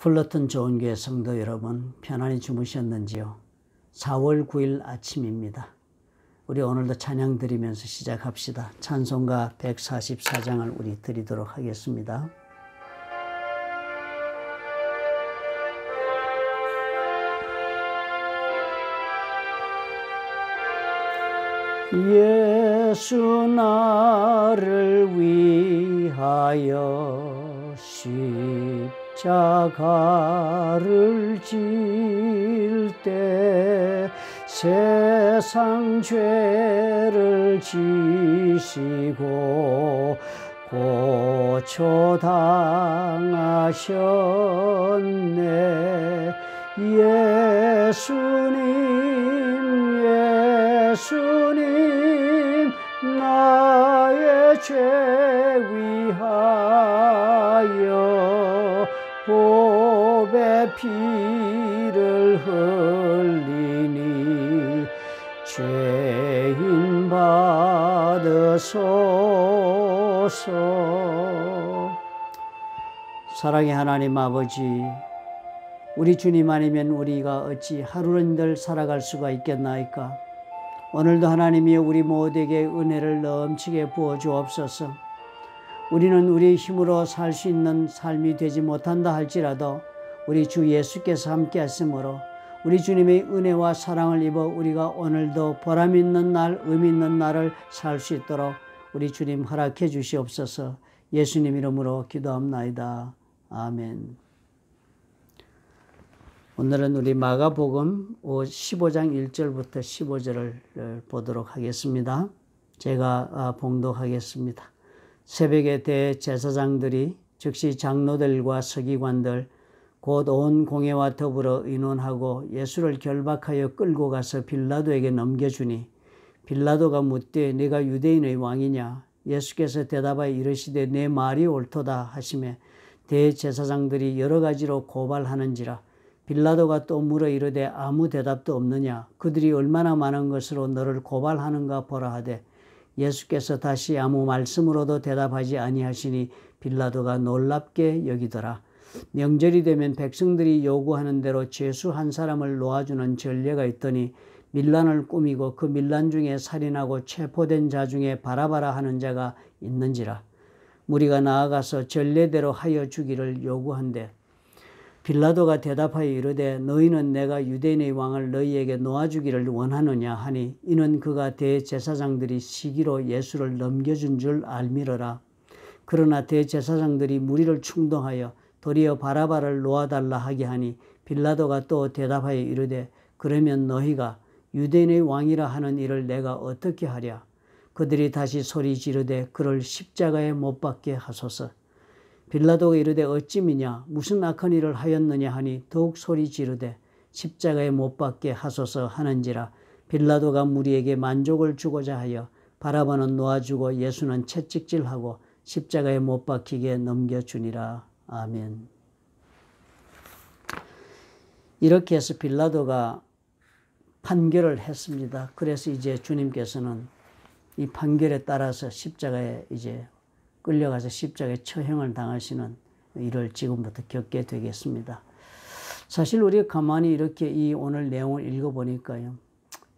플러튼 좋은교회 성도 여러분, 편안히 주무셨는지요? 4월 9일 아침입니다. 우리 오늘도 찬양 드리면서 시작합시다. 찬송가 144장을 우리 드리도록 하겠습니다. 예수 나를 위하여 십자가를 질 때 세상 죄를 지시고 고초 당하셨네. 예수님 나의 죄 위하여 보배 피를 흘리니 죄인 받으소서. 사랑의 하나님 아버지, 우리 주님 아니면 우리가 어찌 하루는들 살아갈 수가 있겠나이까. 오늘도 하나님이 우리 모두에게 은혜를 넘치게 부어주옵소서. 우리는 우리 힘으로 살 수 있는 삶이 되지 못한다 할지라도 우리 주 예수께서 함께 하심으로 우리 주님의 은혜와 사랑을 입어 우리가 오늘도 보람 있는 날, 의미 있는 날을 살 수 있도록 우리 주님 허락해 주시옵소서. 예수님 이름으로 기도합나이다. 아멘. 오늘은 우리 마가복음 15장 1절부터 15절을 보도록 하겠습니다. 제가 봉독하겠습니다. 새벽에 대제사장들이 즉시 장로들과 서기관들 곧 온 공회와 더불어 의논하고 예수를 결박하여 끌고 가서 빌라도에게 넘겨주니 빌라도가 묻되 네가 유대인의 왕이냐? 예수께서 대답하여 이르시되 내 말이 옳도다 하시매 대제사장들이 여러 가지로 고발하는지라. 빌라도가 또 물어 이르되 아무 대답도 없느냐? 그들이 얼마나 많은 것으로 너를 고발하는가 보라 하되 예수께서 다시 아무 말씀으로도 대답하지 아니하시니 빌라도가 놀랍게 여기더라. 명절이 되면 백성들이 요구하는 대로 죄수 한 사람을 놓아주는 전례가 있더니 밀란을 꾸미고 그 밀란 중에 살인하고 체포된 자 중에 바라바라 하는 자가 있는지라. 무리가 나아가서 전례대로 하여 주기를 요구한대 빌라도가 대답하여 이르되 너희는 내가 유대인의 왕을 너희에게 놓아주기를 원하느냐 하니 이는 그가 대제사장들이 시기로 예수를 넘겨준 줄 알미러라. 그러나 대제사장들이 무리를 충동하여 도리어 바라바를 놓아달라 하게 하니 빌라도가 또 대답하여 이르되 그러면 너희가 유대인의 왕이라 하는 일을 내가 어떻게 하랴? 그들이 다시 소리 지르되 그를 십자가에 못 박게 하소서. 빌라도가 이르되 어찌미냐 무슨 악한 일을 하였느냐 하니 더욱 소리 지르되 십자가에 못 박게 하소서 하는지라. 빌라도가 무리에게 만족을 주고자 하여 바라바는 놓아주고 예수는 채찍질하고 십자가에 못 박히게 넘겨주니라. 아멘. 이렇게 해서 빌라도가 판결을 했습니다. 그래서 이제 주님께서는 이 판결에 따라서 십자가에 이제 끌려가서 십자가에 처형을 당하시는 일을 지금부터 겪게 되겠습니다. 사실 우리가 가만히 이렇게 이 오늘 내용을 읽어보니까요.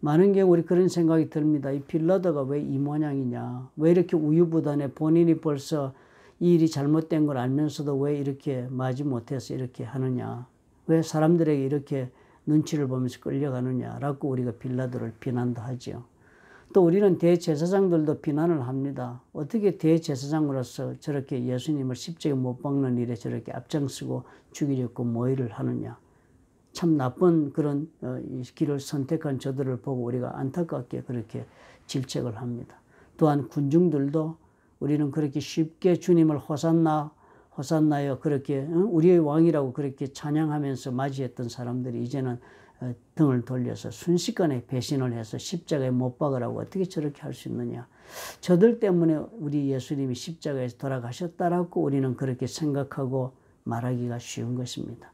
많은 경우 우리 그런 생각이 듭니다. 이 빌라도가 왜 이 모양이냐. 왜 이렇게 우유부단해. 본인이 벌써 이 일이 잘못된 걸 알면서도 왜 이렇게 마지 못해서 이렇게 하느냐. 왜 사람들에게 이렇게 눈치를 보면서 끌려가느냐라고 우리가 빌라도를 비난도 하죠. 또 우리는 대제사장들도 비난을 합니다. 어떻게 대제사장으로서 저렇게 예수님을 십자가에 못 박는 일에 저렇게 앞장서고 죽이려고 모의를 하느냐. 참 나쁜 그런 길을 선택한 저들을 보고 우리가 안타깝게 그렇게 질책을 합니다. 또한 군중들도 우리는 그렇게 쉽게 주님을 호산나여 그렇게 우리의 왕이라고 그렇게 찬양하면서 맞이했던 사람들이 이제는 등을 돌려서 순식간에 배신을 해서 십자가에 못 박으라고 어떻게 저렇게 할 수 있느냐. 저들 때문에 우리 예수님이 십자가에서 돌아가셨다라고 우리는 그렇게 생각하고 말하기가 쉬운 것입니다.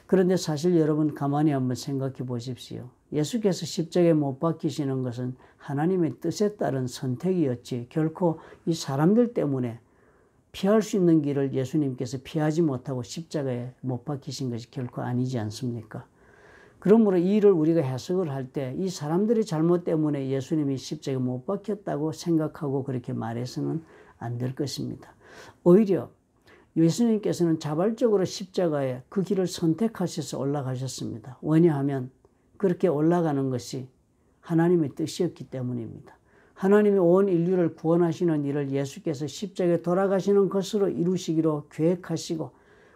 그런데 사실 여러분 가만히 한번 생각해 보십시오. 예수께서 십자가에 못 박히시는 것은 하나님의 뜻에 따른 선택이었지 결코 이 사람들 때문에 피할 수 있는 길을 예수님께서 피하지 못하고 십자가에 못 박히신 것이 결코 아니지 않습니까? 그러므로 이 일을 우리가 해석을 할 때 이 사람들의 잘못 때문에 예수님이 십자가에 못 박혔다고 생각하고 그렇게 말해서는 안 될 것입니다. 오히려 예수님께서는 자발적으로 십자가에 그 길을 선택하셔서 올라가셨습니다. 왜냐하면 그렇게 올라가는 것이 하나님의 뜻이었기 때문입니다. 하나님이 온 인류를 구원하시는 일을 예수께서 십자가에 돌아가시는 것으로 이루시기로 계획하시고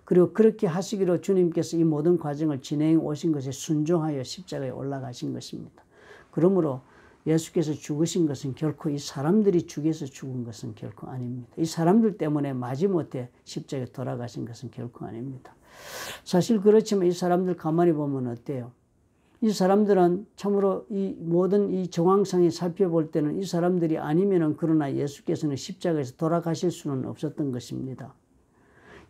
그리고 그렇게 하시기로 주님께서 이 모든 과정을 진행해 오신 것에 순종하여 십자가에 올라가신 것입니다. 그러므로 예수께서 죽으신 것은 결코 이 사람들이 죽여서 죽은 것은 결코 아닙니다. 이 사람들 때문에 마지못해 십자가에 돌아가신 것은 결코 아닙니다. 사실 그렇지만 이 사람들 가만히 보면 어때요? 이 사람들은 참으로 이 모든 이 정황상에 살펴볼 때는 이 사람들이 아니면은 그러나 예수께서는 십자가에서 돌아가실 수는 없었던 것입니다.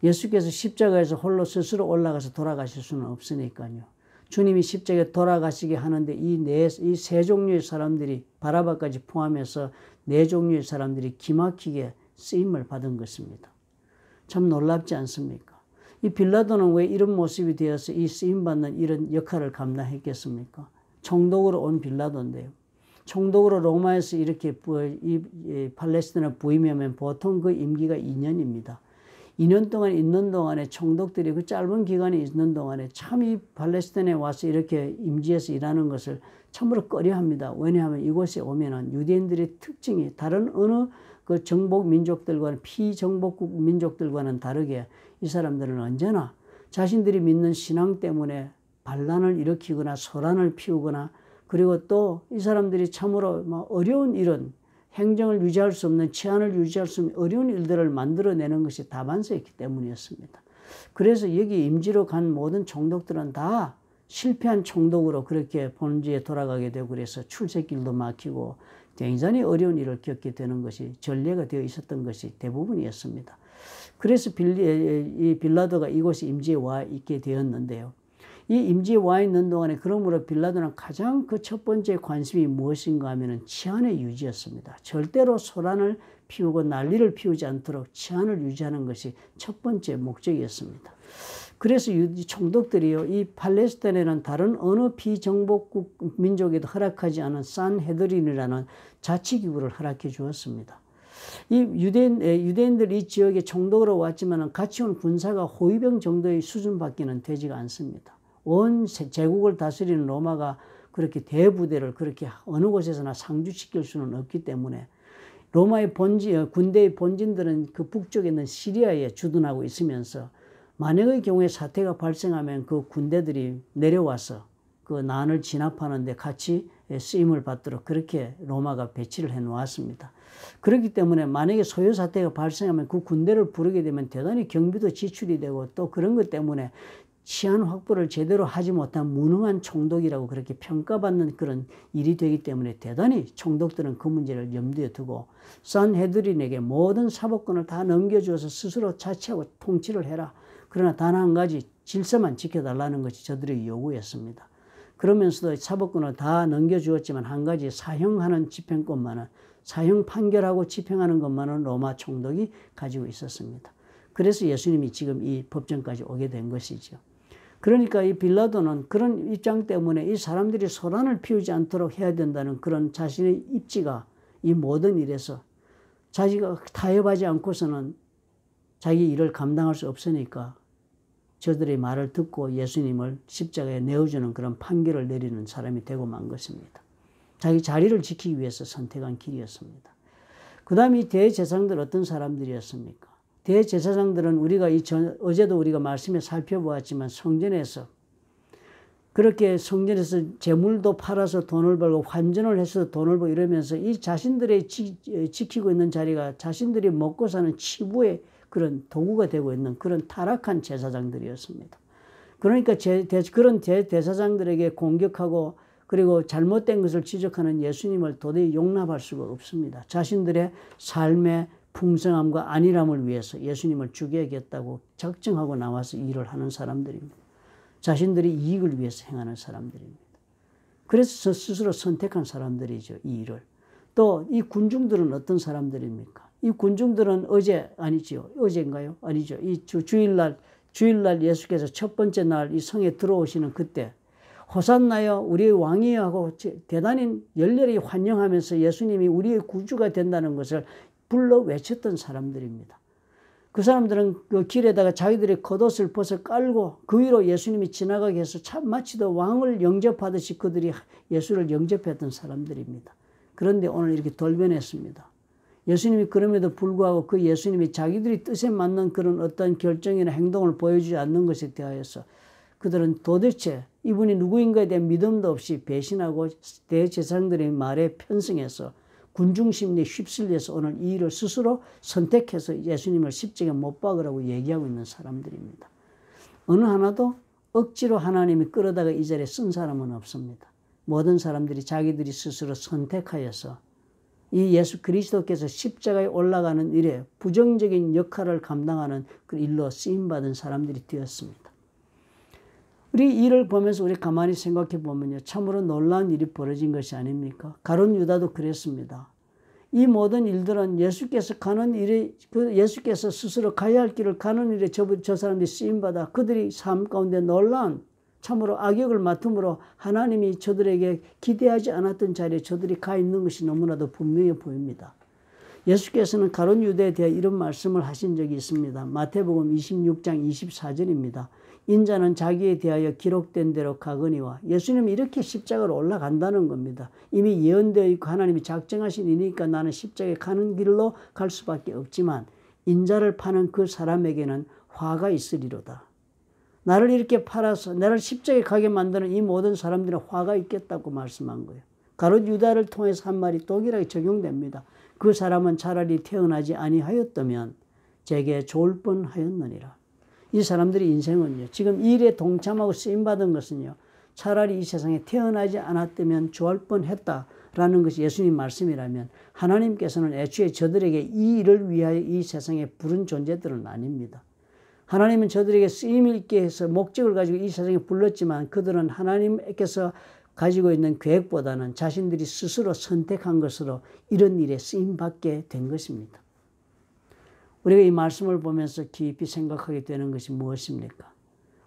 예수께서 십자가에서 홀로 스스로 올라가서 돌아가실 수는 없으니까요. 주님이 십자가에 돌아가시게 하는데 이 세 종류의 사람들이 바라바까지 포함해서 네 종류의 사람들이 기막히게 쓰임을 받은 것입니다. 참 놀랍지 않습니까? 이 빌라도는 왜 이런 모습이 되어서 이 쓰임받는 이런 역할을 감당했겠습니까? 총독으로 온 빌라도인데요. 총독으로 로마에서 이렇게 이 팔레스티나 부임하면 보통 그 임기가 2년입니다. 2년 동안 있는 동안에 총독들이 그 짧은 기간에 있는 동안에 참 이 팔레스타인에 와서 이렇게 임지에서 일하는 것을 참으로 꺼려합니다. 왜냐하면 이곳에 오면은 유대인들의 특징이 다른 어느 그 정복 민족들과는 피정복국 민족들과는 다르게 이 사람들은 언제나 자신들이 믿는 신앙 때문에 반란을 일으키거나 소란을 피우거나 그리고 또 이 사람들이 참으로 어려운 일은 행정을 유지할 수 없는 치안을 유지할 수 없는 어려운 일들을 만들어내는 것이 다반사였기 때문이었습니다. 그래서 여기 임지로 간 모든 총독들은 다 실패한 총독으로 그렇게 본지에 돌아가게 되고 그래서 출세길도 막히고 굉장히 어려운 일을 겪게 되는 것이 전례가 되어 있었던 것이 대부분이었습니다. 그래서 이 빌라도가 이곳에 임지에 와 있게 되었는데요. 이 임지에 와 있는 동안에 그러므로 빌라도는 가장 그 첫 번째 관심이 무엇인가 하면은 치안의 유지였습니다. 절대로 소란을 피우고 난리를 피우지 않도록 치안을 유지하는 것이 첫 번째 목적이었습니다. 그래서 이 총독들이요, 이 팔레스타인에는 다른 어느 비정복국 민족에도 허락하지 않은 산헤드린이라는 자치기구를 허락해 주었습니다. 이 유대인들 이 지역에 총독으로 왔지만 같이 온 군사가 호위병 정도의 수준밖에는 되지가 않습니다. 온 제국을 다스리는 로마가 그렇게 대부대를 그렇게 어느 곳에서나 상주시킬 수는 없기 때문에 로마의 군대의 본진들은 그 북쪽에 있는 시리아에 주둔하고 있으면서 만약의 경우에 사태가 발생하면 그 군대들이 내려와서 그 난을 진압하는데 같이 쓰임을 받도록 그렇게 로마가 배치를 해 놓았습니다. 그렇기 때문에 만약에 소요 사태가 발생하면 그 군대를 부르게 되면 대단히 경비도 지출이 되고 또 그런 것 때문에 치안 확보를 제대로 하지 못한 무능한 총독이라고 그렇게 평가받는 그런 일이 되기 때문에 대단히 총독들은 그 문제를 염두에 두고 산헤드린에게 모든 사법권을 다 넘겨주어서 스스로 자치하고 통치를 해라. 그러나 단 한 가지 질서만 지켜달라는 것이 저들의 요구였습니다. 그러면서도 사법권을 다 넘겨주었지만 한 가지 사형하는 집행권만은 사형 판결하고 집행하는 것만은 로마 총독이 가지고 있었습니다. 그래서 예수님이 지금 이 법정까지 오게 된 것이죠. 그러니까 이 빌라도는 그런 입장 때문에 이 사람들이 소란을 피우지 않도록 해야 된다는 그런 자신의 입지가 이 모든 일에서 자기가 타협하지 않고서는 자기 일을 감당할 수 없으니까 저들의 말을 듣고 예수님을 십자가에 내어주는 그런 판결을 내리는 사람이 되고 만 것입니다. 자기 자리를 지키기 위해서 선택한 길이었습니다. 그 다음에 이 대제사장들 어떤 사람들이었습니까? 대제사장들은 우리가 어제도 우리가 말씀에 살펴보았지만 성전에서 그렇게 성전에서 재물도 팔아서 돈을 벌고 환전을 해서 돈을 벌고 이러면서 이 자신들의 지키고 있는 자리가 자신들이 먹고 사는 치부의 그런 도구가 되고 있는 그런 타락한 제사장들이었습니다. 그러니까 그런 대제사장들에게 공격하고 그리고 잘못된 것을 지적하는 예수님을 도저히 용납할 수가 없습니다. 자신들의 삶의 풍성함과 안일함을 위해서 예수님을 죽여야겠다고 작정하고 나와서 일을 하는 사람들입니다. 자신들의 이익을 위해서 행하는 사람들입니다. 그래서 스스로 선택한 사람들이죠, 이 일을. 또 이 군중들은 어떤 사람들입니까? 이 군중들은 어제 아니지요. 어제인가요? 아니죠. 이 주일날 예수께서 첫 번째 날 이 성에 들어오시는 그때 호산나여 우리의 왕이여 하고 대단히 열렬히 환영하면서 예수님이 우리의 구주가 된다는 것을 불러 외쳤던 사람들입니다. 그 사람들은 그 길에다가 자기들의 겉옷을 벗어 깔고 그 위로 예수님이 지나가게 해서 마치도 왕을 영접하듯이 그들이 예수를 영접했던 사람들입니다. 그런데 오늘 이렇게 돌변했습니다. 예수님이 그럼에도 불구하고 그 예수님이 자기들이 뜻에 맞는 그런 어떤 결정이나 행동을 보여주지 않는 것에 대하여서 그들은 도대체 이분이 누구인가에 대한 믿음도 없이 배신하고 대제사장들의 말에 편승해서 군중심리에 휩쓸려서 오늘 이 일을 스스로 선택해서 예수님을 십자가에 못 박으라고 얘기하고 있는 사람들입니다. 어느 하나도 억지로 하나님이 끌어다가 이 자리에 쓴 사람은 없습니다. 모든 사람들이 자기들이 스스로 선택하여서 이 예수 그리스도께서 십자가에 올라가는 일에 부정적인 역할을 감당하는 그 일로 쓰임받은 사람들이 되었습니다. 우리 이를 보면서 우리 가만히 생각해 보면요. 참으로 놀라운 일이 벌어진 것이 아닙니까? 가룟 유다도 그랬습니다. 이 모든 일들은 예수께서 가는 일이, 예수께서 스스로 가야 할 길을 가는 일에 저 사람들이 쓰임받아 그들이 삶 가운데 놀라운 참으로 악역을 맡음으로 하나님이 저들에게 기대하지 않았던 자리에 저들이 가 있는 것이 너무나도 분명해 보입니다. 예수께서는 가룟 유다에 대해 이런 말씀을 하신 적이 있습니다. 마태복음 26장 24절입니다. 인자는 자기에 대하여 기록된 대로 가거니와 예수님이 이렇게 십자가로 올라간다는 겁니다. 이미 예언되어 있고 하나님이 작정하신 일이니까 나는 십자가에 가는 길로 갈 수밖에 없지만 인자를 파는 그 사람에게는 화가 있으리로다. 나를 이렇게 팔아서 나를 십자가에 가게 만드는 이 모든 사람들은 화가 있겠다고 말씀한 거예요. 가룟 유다를 통해서 한 말이 동일하게 적용됩니다. 그 사람은 차라리 태어나지 아니하였다면 제게 좋을 뻔하였느니라. 이 사람들의 인생은요. 지금 이 일에 동참하고 쓰임받은 것은요. 차라리 이 세상에 태어나지 않았다면 좋을 뻔했다라는 것이 예수님 말씀이라면 하나님께서는 애초에 저들에게 이 일을 위하여 이 세상에 부른 존재들은 아닙니다. 하나님은 저들에게 쓰임 있게 해서 목적을 가지고 이 세상에 불렀지만 그들은 하나님께서 가지고 있는 계획보다는 자신들이 스스로 선택한 것으로 이런 일에 쓰임받게 된 것입니다. 우리가 이 말씀을 보면서 깊이 생각하게 되는 것이 무엇입니까?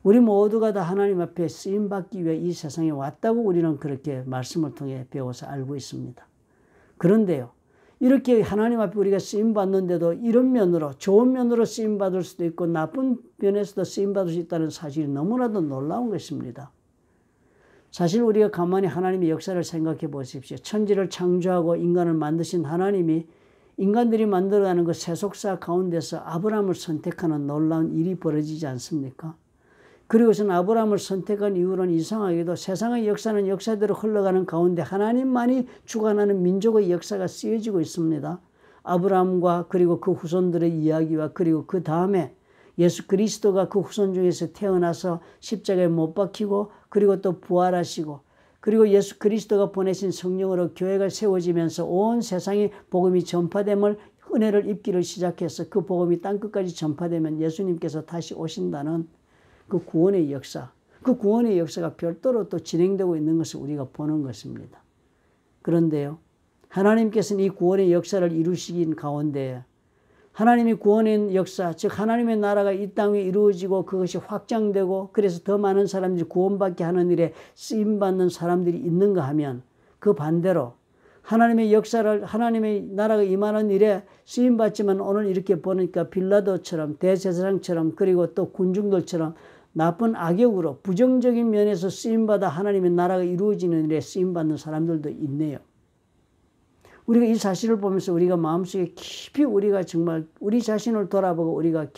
우리 모두가 다 하나님 앞에 쓰임받기 위해 이 세상에 왔다고 우리는 그렇게 말씀을 통해 배워서 알고 있습니다. 그런데요. 이렇게 하나님 앞에 우리가 쓰임받는데도 이런 면으로 좋은 면으로 쓰임받을 수도 있고 나쁜 면에서도 쓰임받을 수 있다는 사실이 너무나도 놀라운 것입니다. 사실 우리가 가만히 하나님의 역사를 생각해 보십시오. 천지를 창조하고 인간을 만드신 하나님이 인간들이 만들어가는 그 세속사 가운데서 아브라함을 선택하는 놀라운 일이 벌어지지 않습니까? 그리고선 아브라함을 선택한 이유는 이상하게도 세상의 역사는 역사대로 흘러가는 가운데 하나님만이 주관하는 민족의 역사가 쓰여지고 있습니다. 아브라함과 그리고 그 후손들의 이야기와 그리고 그 다음에 예수 그리스도가 그 후손 중에서 태어나서 십자가에 못 박히고 그리고 또 부활하시고 그리고 예수 그리스도가 보내신 성령으로 교회가 세워지면서 온 세상에 복음이 전파됨을 은혜를 입기를 시작해서 그 복음이 땅끝까지 전파되면 예수님께서 다시 오신다는 그 구원의 역사, 그 구원의 역사가 별도로 또 진행되고 있는 것을 우리가 보는 것입니다. 그런데요, 하나님께서는 이 구원의 역사를 이루시긴 가운데 하나님의 구원의 역사, 즉 하나님의 나라가 이 땅에 이루어지고 그것이 확장되고 그래서 더 많은 사람들이 구원받게 하는 일에 쓰임받는 사람들이 있는가 하면 그 반대로 하나님의 역사를 하나님의 나라가 임하는 일에 쓰임받지만 오늘 이렇게 보니까 빌라도처럼 대제사장처럼 그리고 또 군중들처럼 나쁜 악역으로 부정적인 면에서 쓰임받아 하나님의 나라가 이루어지는 일에 쓰임받는 사람들도 있네요. 우리가 이 사실을 보면서 우리가 마음속에 깊이 우리가 정말 우리 자신을 돌아보고 우리가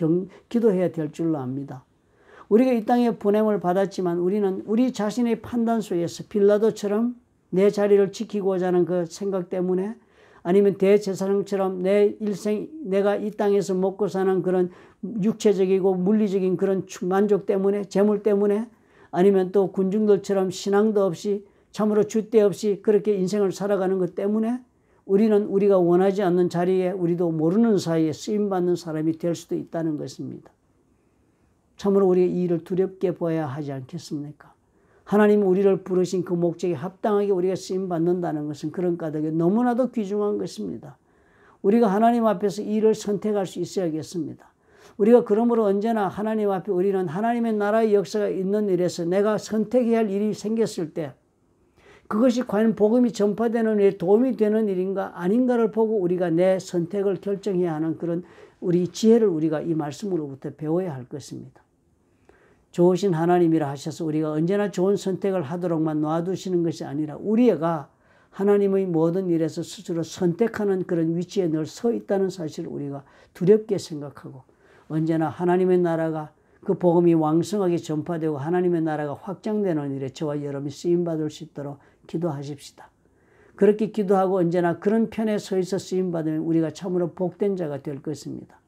기도해야 될 줄로 압니다. 우리가 이 땅에 보냄을 받았지만 우리는 우리 자신의 판단 속에서 빌라도처럼 내 자리를 지키고자 하는 그 생각 때문에 아니면 대제사장처럼 내 일생 내가 이 땅에서 먹고 사는 그런 육체적이고 물리적인 그런 만족 때문에 재물 때문에 아니면 또 군중들처럼 신앙도 없이 참으로 줏대 없이 그렇게 인생을 살아가는 것 때문에 우리는 우리가 원하지 않는 자리에 우리도 모르는 사이에 쓰임받는 사람이 될 수도 있다는 것입니다. 참으로 우리가 이 일을 두렵게 보아야 하지 않겠습니까? 하나님 우리를 부르신 그 목적에 합당하게 우리가 쓰임받는다는 것은 그런 까닭에 너무나도 귀중한 것입니다. 우리가 하나님 앞에서 일을 선택할 수 있어야겠습니다. 우리가 그러므로 언제나 하나님 앞에 우리는 하나님의 나라의 역사가 있는 일에서 내가 선택해야 할 일이 생겼을 때 그것이 과연 복음이 전파되는 일에 도움이 되는 일인가 아닌가를 보고 우리가 내 선택을 결정해야 하는 그런 우리 지혜를 우리가 이 말씀으로부터 배워야 할 것입니다. 좋으신 하나님이라 하셔서 우리가 언제나 좋은 선택을 하도록만 놔두시는 것이 아니라 우리가 하나님의 모든 일에서 스스로 선택하는 그런 위치에 늘 서 있다는 사실을 우리가 두렵게 생각하고 언제나 하나님의 나라가 그 복음이 왕성하게 전파되고 하나님의 나라가 확장되는 일에 저와 여러분이 쓰임받을 수 있도록 기도하십시다. 그렇게 기도하고 언제나 그런 편에 서 있어 쓰임받으면 우리가 참으로 복된 자가 될 것입니다.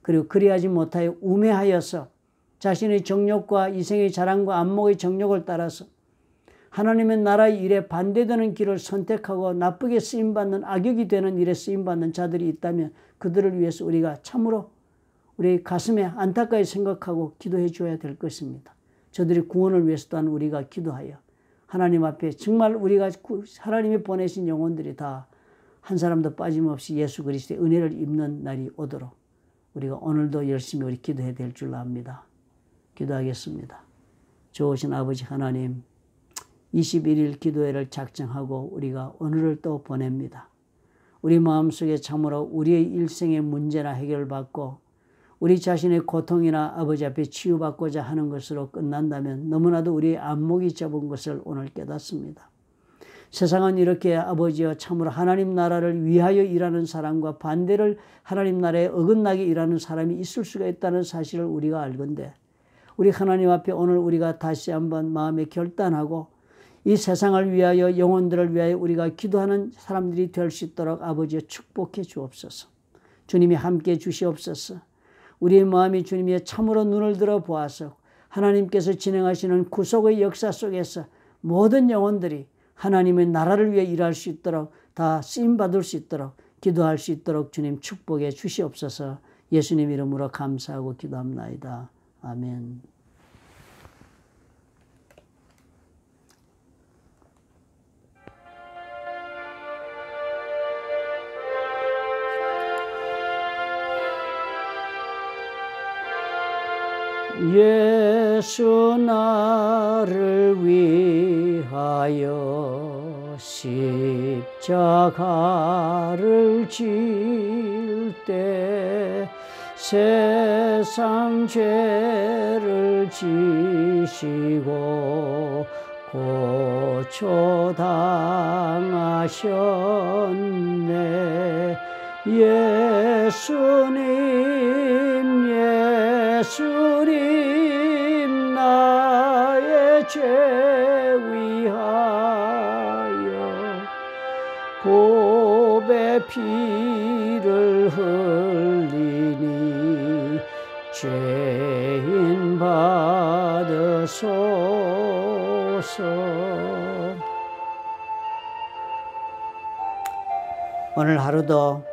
그리고 그리하지 못하여 우매하여서 자신의 정욕과 이생의 자랑과 안목의 정욕을 따라서 하나님의 나라의 일에 반대되는 길을 선택하고 나쁘게 쓰임받는 악역이 되는 일에 쓰임받는 자들이 있다면 그들을 위해서 우리가 참으로 우리 가슴에 안타까이 생각하고 기도해 줘야 될 것입니다. 저들의 구원을 위해서 또한 우리가 기도하여 하나님 앞에 정말 우리가 하나님이 보내신 영혼들이 다 한 사람도 빠짐없이 예수 그리스도의 은혜를 입는 날이 오도록 우리가 오늘도 열심히 우리 기도해야 될 줄 압니다. 기도하겠습니다. 좋으신 아버지 하나님 21일 기도회를 작정하고 우리가 오늘을 또 보냅니다. 우리 마음속에 참으로 우리의 일생의 문제나 해결받고 우리 자신의 고통이나 아버지 앞에 치유받고자 하는 것으로 끝난다면 너무나도 우리의 안목이 좁은 것을 오늘 깨닫습니다. 세상은 이렇게 아버지여 참으로 하나님 나라를 위하여 일하는 사람과 반대를 하나님 나라에 어긋나게 일하는 사람이 있을 수가 있다는 사실을 우리가 알건대 우리 하나님 앞에 오늘 우리가 다시 한번 마음에 결단하고 이 세상을 위하여 영혼들을 위하여 우리가 기도하는 사람들이 될 수 있도록 아버지여 축복해 주옵소서. 주님이 함께 주시옵소서. 우리의 마음이 주님의 참으로 눈을 들어 보아서 하나님께서 진행하시는 구속의 역사 속에서 모든 영혼들이 하나님의 나라를 위해 일할 수 있도록 다 쓰임받을 수 있도록 기도할 수 있도록 주님 축복해 주시옵소서. 예수님 이름으로 감사하고 기도합나이다. 아멘. 예수 나를 위하여 십자가를 질 때 세상 죄를 지시고 고초당하셨네. 예수님 나의 죄 위하여 보배 피를 흘리니 죄인 받으소서. 오늘 하루도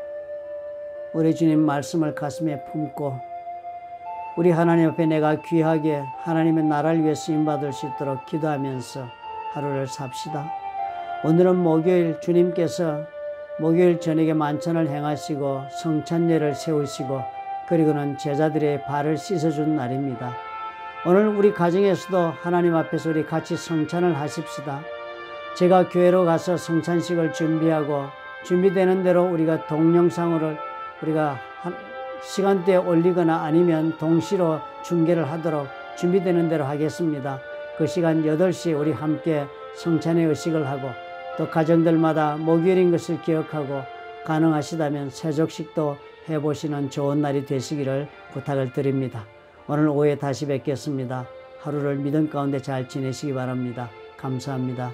우리 주님 말씀을 가슴에 품고 우리 하나님 앞에 내가 귀하게 하나님의 나라를 위해 쓰임받을 수 있도록 기도하면서 하루를 삽시다. 오늘은 목요일 주님께서 목요일 저녁에 만찬을 행하시고 성찬례를 세우시고 그리고는 제자들의 발을 씻어준 날입니다. 오늘 우리 가정에서도 하나님 앞에서 우리 같이 성찬을 하십시다. 제가 교회로 가서 성찬식을 준비하고 준비되는 대로 우리가 동영상으로 우리가 시간대에 올리거나 아니면 동시로 중계를 하도록 준비되는 대로 하겠습니다. 그 시간 8시에 우리 함께 성찬의 의식을 하고 또 가정들마다 목요일인 것을 기억하고 가능하시다면 세족식도 해보시는 좋은 날이 되시기를 부탁을 드립니다. 오늘 오후에 다시 뵙겠습니다. 하루를 믿음 가운데 잘 지내시기 바랍니다. 감사합니다.